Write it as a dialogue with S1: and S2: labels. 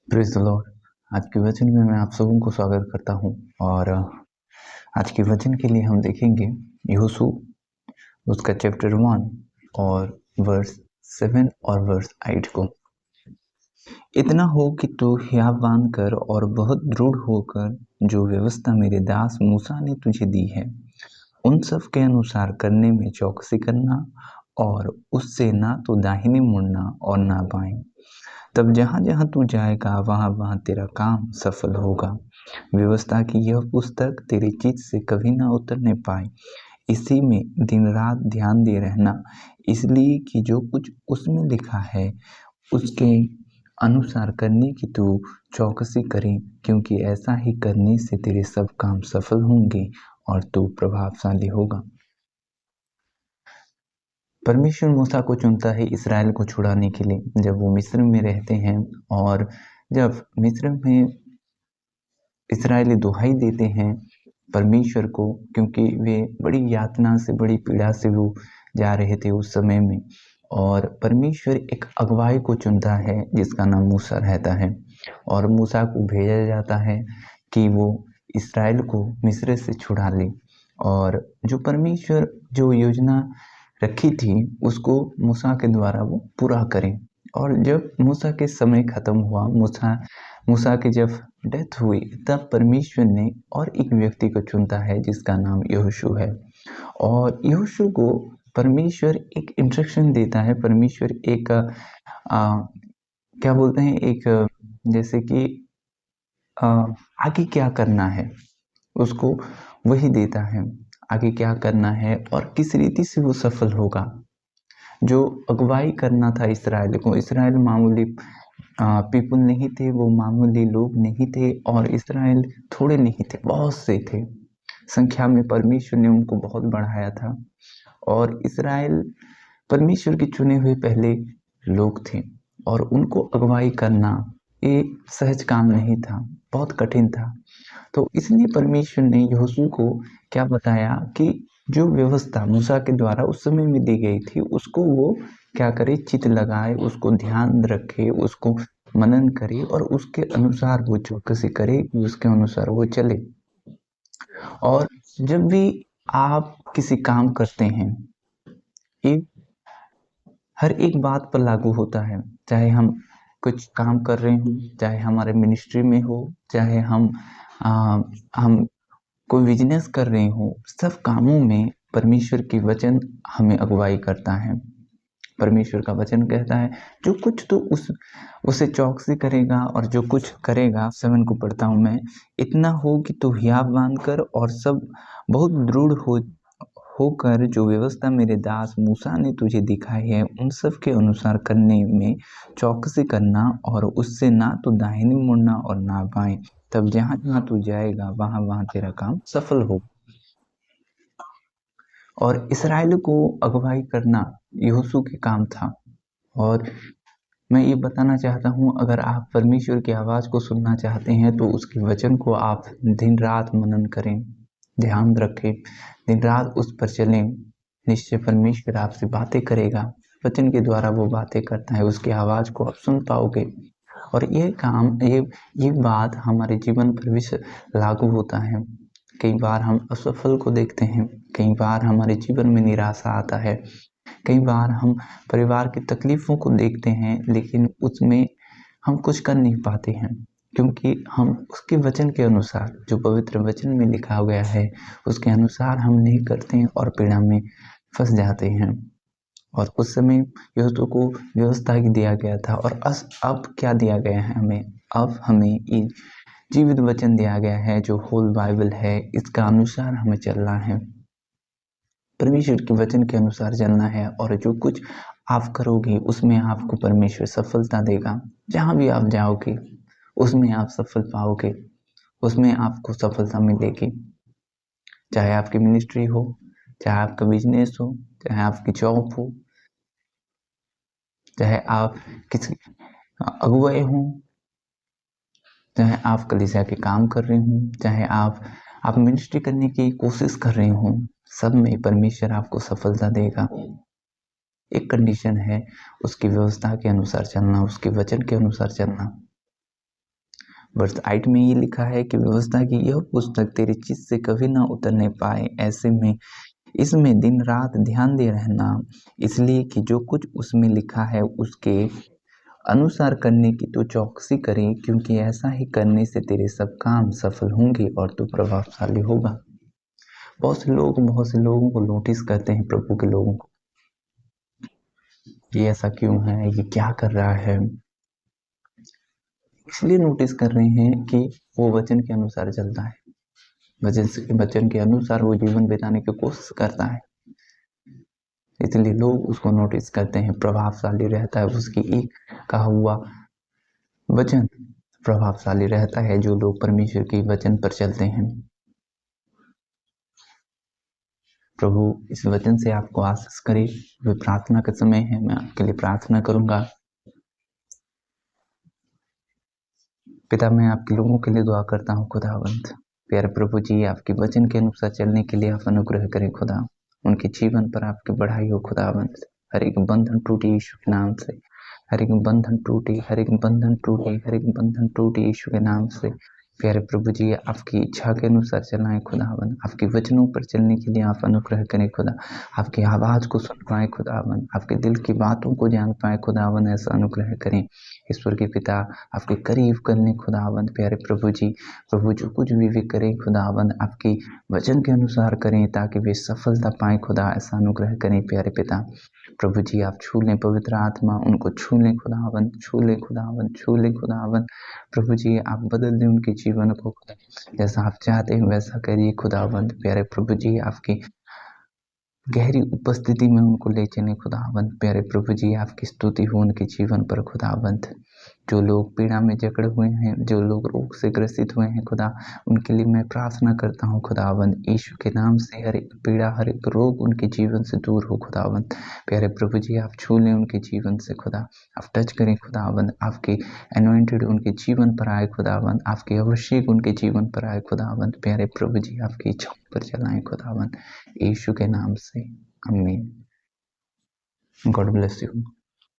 S1: Praise the Lord. आज के वचन में मैं आप सबों को स्वागत करता हूँ और आज के वचन के लिए हम देखेंगे यहोशू उसका चैप्टर 1 और वर्स 7 और वर्स 8 को। इतना हो कि तू हियाव बांध कर और बहुत दृढ़ होकर जो व्यवस्था मेरे दास मूसा ने तुझे दी है उन सब के अनुसार करने में चौकसी करना और उससे ना तो दाहिने मुड़ना और ना बाएं। तब जहाँ जहाँ तू जाएगा वहाँ वहाँ तेरा काम सफल होगा। व्यवस्था की यह पुस्तक तेरे चित्त से कभी ना उतरने पाए। इसी में दिन रात ध्यान दे रहना, इसलिए कि जो कुछ उसमें लिखा है उसके अनुसार करने की तू चौकसी करे, क्योंकि ऐसा ही करने से तेरे सब काम सफल होंगे और तू प्रभावशाली होगा। परमेश्वर मूसा को चुनता है इसराइल को छुड़ाने के लिए, जब वो मिस्र में रहते हैं और जब मिस्र में इसराइली दुहाई देते हैं परमेश्वर को, क्योंकि वे बड़ी यातना से बड़ी पीड़ा से वो जा रहे थे उस समय में। और परमेश्वर एक अगुवाई को चुनता है जिसका नाम मूसा रहता है और मूसा को भेजा जाता है कि वो इसराइल को मिस्र से छुड़ा ले। और जो परमेश्वर जो योजना रखी थी उसको मूसा के द्वारा वो पूरा करें। और जब मूसा के समय खत्म हुआ, मूसा की जब डेथ हुई, तब परमेश्वर ने और एक व्यक्ति को चुनता है जिसका नाम यहोशू है। और यहोशू को परमेश्वर एक इंस्ट्रक्शन देता है। परमेश्वर एक क्या बोलते हैं, एक जैसे कि आगे क्या करना है उसको वही देता है। आगे क्या करना है और किस रीति से वो सफल होगा। जो अगुवाई करना था इसराइल को, इसराइल मामूली पीपल नहीं थे, वो मामूली लोग नहीं थे और इसराइल थोड़े नहीं थे, बहुत से थे संख्या में। परमेश्वर ने उनको बहुत बढ़ाया था और इसराइल परमेश्वर के चुने हुए पहले लोग थे और उनको अगुवाई करना ये सहज काम नहीं था, बहुत कठिन था। तो इसलिए परमेश्वर ने यहोशू को क्या बताया कि जो व्यवस्था मूसा के द्वारा उस समय में दी गई थी उसको वो क्या करे, चित्त लगाए, उसको ध्यान रखे, उसको मनन करे और उसके अनुसार वो चौकसी करे, उसके अनुसार वो चले। और जब भी आप किसी काम करते हैं, ये हर एक बात पर लागू होता है, चाहे हम कुछ काम कर रहे हों, चाहे हमारे मिनिस्ट्री में हो, चाहे हम कोई बिजनेस कर रहे हो, सब कामों में परमेश्वर की वचन हमें अगुवाई करता है। परमेश्वर का वचन कहता है जो कुछ तो उसे चौकसी करेगा और जो कुछ करेगा। 7 को पढ़ता हूँ मैं। इतना हो कि तू हियाव बांध कर और सब बहुत दृढ़ होकर जो व्यवस्था मेरे दास मूसा ने तुझे दिखाई है उन सब के अनुसार करने में चौकसी करना और उससे ना तो दाहिने मुड़ना और ना बाएं। तब जहाँ जहाँ तू जाएगा वहाँ वहाँ तेरा काम सफल हो। और इसराइल को अगुवाई करना यहोशू के काम था। और मैं ये बताना चाहता हूँ, अगर आप परमेश्वर की आवाज़ को सुनना चाहते हैं तो उसके वचन को आप दिन रात मनन करें, ध्यान रखें, दिन रात उस पर चलें। निश्चय परमेश्वर आपसे बातें करेगा, वचन के द्वारा वो बातें करता है, उसकी आवाज़ को आप सुन पाओगे। और ये काम ये बात हमारे जीवन पर भी लागू होता है। कई बार हम असफल को देखते हैं, कई बार हमारे जीवन में निराशा आता है, कई बार हम परिवार की तकलीफ़ों को देखते हैं, लेकिन उसमें हम कुछ कर नहीं पाते हैं, क्योंकि हम उसके वचन के अनुसार, जो पवित्र वचन में लिखा गया है, उसके अनुसार हम नहीं करते हैं और पीड़ा में फंस जाते हैं। और उस समय यहोशू को व्यवस्था ही दिया गया था और अब क्या दिया गया है हमें? अब हमें ये जीवित वचन दिया गया है जो होल बाइबल है, इसका अनुसार हमें चलना है। परमेश्वर के वचन के अनुसार चलना है और जो कुछ आप करोगे उसमें आपको परमेश्वर सफलता देगा। जहाँ भी आप जाओगे उसमें आप सफल पाओगे, उसमें आपको सफलता मिलेगी। चाहे आपकी मिनिस्ट्री हो, चाहे आपका बिजनेस हो, चाहे आपकी जॉब हो, चाहे आप किसी अगुवाई हों, चाहे आप कलीसिया के काम कर रहे हों, चाहे आप मिनिस्ट्री करने की कोशिश कर रहे हों, सब में परमेश्वर आपको सफलता देगा। एक कंडीशन है, उसकी व्यवस्था के अनुसार चलना, उसके वचन के अनुसार चलना। वर्ष 8 में ये लिखा है कि व्यवस्था की यह पुस्तक तेरे चित्त से कभी ना उतरने पाए, ऐसे में इसमें दिन रात ध्यान दे रहना, इसलिए कि जो कुछ उसमें लिखा है उसके अनुसार करने की तू चौकसी करे, क्योंकि ऐसा ही करने से तेरे सब काम सफल होंगे और तू प्रभावशाली होगा। बहुत से लोगों को नोटिस करते हैं, प्रभु के लोगों को, ये ऐसा क्यों है, ये क्या कर रहा है। इसलिए नोटिस कर रहे हैं कि वो वचन के अनुसार चलता है, वचन के अनुसार वो जीवन बिताने की कोशिश करता है, इसलिए लोग उसको नोटिस करते हैं, प्रभावशाली रहता है। उसकी एक कहा हुआ वचन प्रभावशाली रहता है जो लोग परमेश्वर के वचन पर चलते हैं। प्रभु इस वचन से आपको आशीष करे। वे प्रार्थना का समय है, मैं आपके लिए प्रार्थना करूंगा। पिता, मैं आपके लोगों के लिए दुआ करता हूँ खुदावंत। प्यारे प्रभु जी, आपके वचन के अनुसार चलने के लिए आप अनुग्रह करें खुदा, उनके जीवन पर आपकी बढ़ाई हो खुदावंत। हर एक बंधन टूटे यीशु के नाम से, हर एक बंधन टूटे, हर एक बंधन टूटे, हर एक बंधन टूटे यीशु के नाम से। प्यारे प्रभु जी, आपकी इच्छा के अनुसार चलाएं खुदावन, आपके वचनों पर चलने के लिए आप अनुग्रह करें खुदा, आपकी आवाज़ को सुन पाए खुदावन, आपके दिल की बातों को जान पाए खुदावन, ऐसा अनुग्रह करें। ईश्वर के पिता, आपके करीब करने खुदावन। प्यारे प्रभु जी, प्रभु जो कुछ भी करें खुदावन, आपकी वचन के अनुसार करें ताकि वे सफलता पाएं खुदा, ऐसा अनुग्रह करें। प्यारे पिता प्रभु जी, आप छू लें, पवित्र आत्मा उनको छू लें खुदावन, छू लें खुदावन, छू लें खुदावन। प्रभु जी, आप बदल दें उनके जीवन को खुदा, जैसा आप चाहते हैं वैसा करिए खुदावन। प्यारे प्रभु जी, आपकी गहरी उपस्थिति में उनको ले चले खुदावंत। प्यारे प्रभु जी, आपकी स्तुति हो उनके जीवन पर खुदावंत। जो लोग पीड़ा में जकड़े हुए हैं, जो लोग रोग से ग्रसित हुए हैं खुदा, उनके लिए मैं प्रार्थना करता हूँ खुदावंत। यीशु के नाम से हर एक पीड़ा, हर एक रोग उनके जीवन से दूर हो खुदावंत। प्यारे प्रभु जी, आप छू लें उनके जीवन से खुदा, आप टच करें खुदावंत। आपके अनॉइंटेड उनके जीवन पर आए खुदावंत, आपके अभिषेक उनके जीवन पर आए खुदावंत। प्यारे प्रभु जी, आपकी इच्छाओं पर चलाएं खुदावंत, यीशु के नाम से, आमीन। God bless you.